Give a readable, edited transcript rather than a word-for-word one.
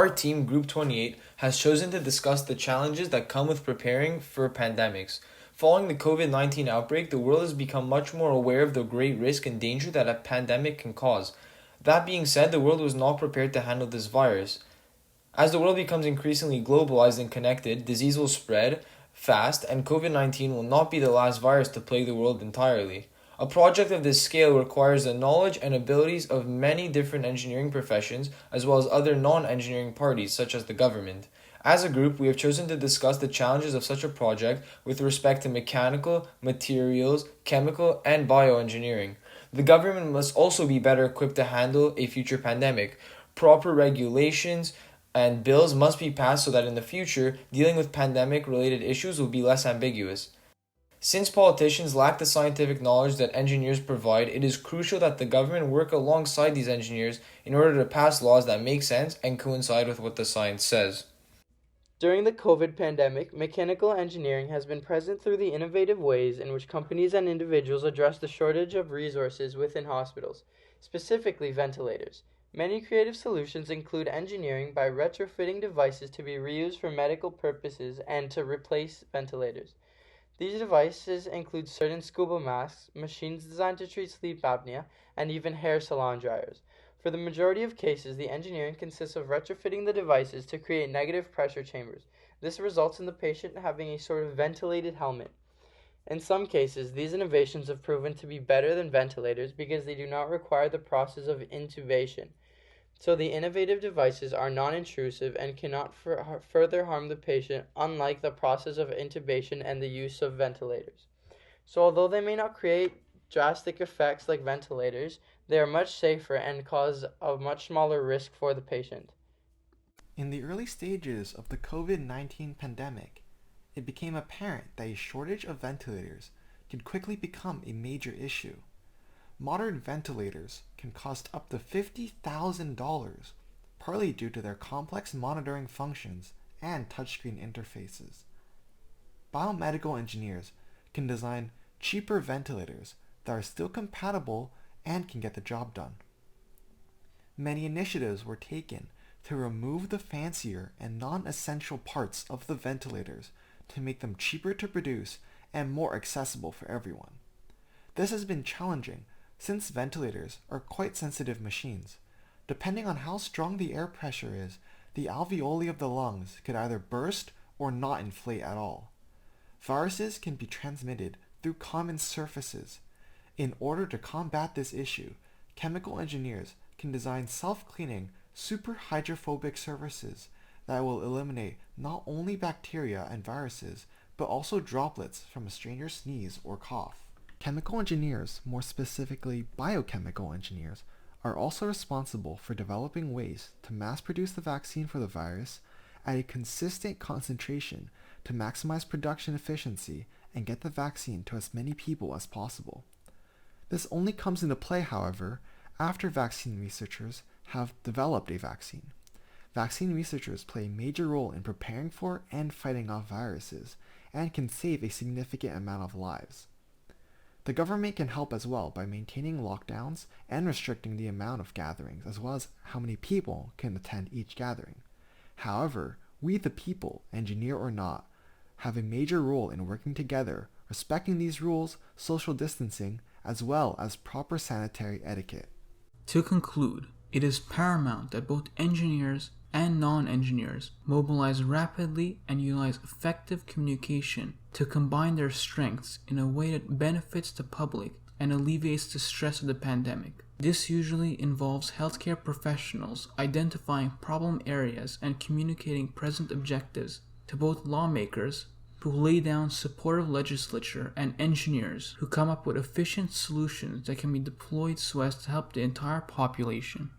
Our team, Group 28, has chosen to discuss the challenges that come with preparing for pandemics. Following the COVID-19 outbreak, the world has become much more aware of the great risk and danger that a pandemic can cause. That being said, the world was not prepared to handle this virus. As the world becomes increasingly globalized and connected, disease will spread fast, and COVID-19 will not be the last virus to plague the world entirely. A project of this scale requires the knowledge and abilities of many different engineering professions, as well as other non-engineering parties, such as the government. As a group, we have chosen to discuss the challenges of such a project with respect to mechanical, materials, chemical, and bioengineering. The government must also be better equipped to handle a future pandemic. Proper regulations and bills must be passed so that in the future, dealing with pandemic-related issues will be less ambiguous. Since politicians lack the scientific knowledge that engineers provide, it is crucial that the government work alongside these engineers in order to pass laws that make sense and coincide with what the science says. During the COVID pandemic, mechanical engineering has been present through the innovative ways in which companies and individuals address the shortage of resources within hospitals, specifically ventilators. Many creative solutions include engineering by retrofitting devices to be reused for medical purposes and to replace ventilators. These devices include certain scuba masks, machines designed to treat sleep apnea, and even hair salon dryers. For the majority of cases, the engineering consists of retrofitting the devices to create negative pressure chambers. This results in the patient having a sort of ventilated helmet. In some cases, these innovations have proven to be better than ventilators because they do not require the process of intubation. So the innovative devices are non-intrusive and cannot further harm the patient, unlike the process of intubation and the use of ventilators. So although they may not create drastic effects like ventilators, they are much safer and cause a much smaller risk for the patient. In the early stages of the COVID-19 pandemic, it became apparent that a shortage of ventilators could quickly become a major issue. Modern ventilators can cost up to $50,000, partly due to their complex monitoring functions and touchscreen interfaces. Biomedical engineers can design cheaper ventilators that are still compatible and can get the job done. Many initiatives were taken to remove the fancier and non-essential parts of the ventilators to make them cheaper to produce and more accessible for everyone. This has been challenging since ventilators are quite sensitive machines. Depending on how strong the air pressure is, the alveoli of the lungs could either burst or not inflate at all. Viruses can be transmitted through common surfaces. In order to combat this issue, chemical engineers can design self-cleaning, super hydrophobic surfaces that will eliminate not only bacteria and viruses, but also droplets from a stranger's sneeze or cough. Chemical engineers, more specifically biochemical engineers, are also responsible for developing ways to mass-produce the vaccine for the virus at a consistent concentration to maximize production efficiency and get the vaccine to as many people as possible. This only comes into play, however, after vaccine researchers have developed a vaccine. Vaccine researchers play a major role in preparing for and fighting off viruses and can save a significant amount of lives. The government can help as well by maintaining lockdowns and restricting the amount of gatherings, as well as how many people can attend each gathering. However, we the people, engineer or not, have a major role in working together, respecting these rules, social distancing, as well as proper sanitary etiquette. To conclude, it is paramount that both engineers and non-engineers mobilize rapidly and utilize effective communication to combine their strengths in a way that benefits the public and alleviates the stress of the pandemic. This usually involves healthcare professionals identifying problem areas and communicating present objectives to both lawmakers who lay down supportive legislature and engineers who come up with efficient solutions that can be deployed so as to help the entire population.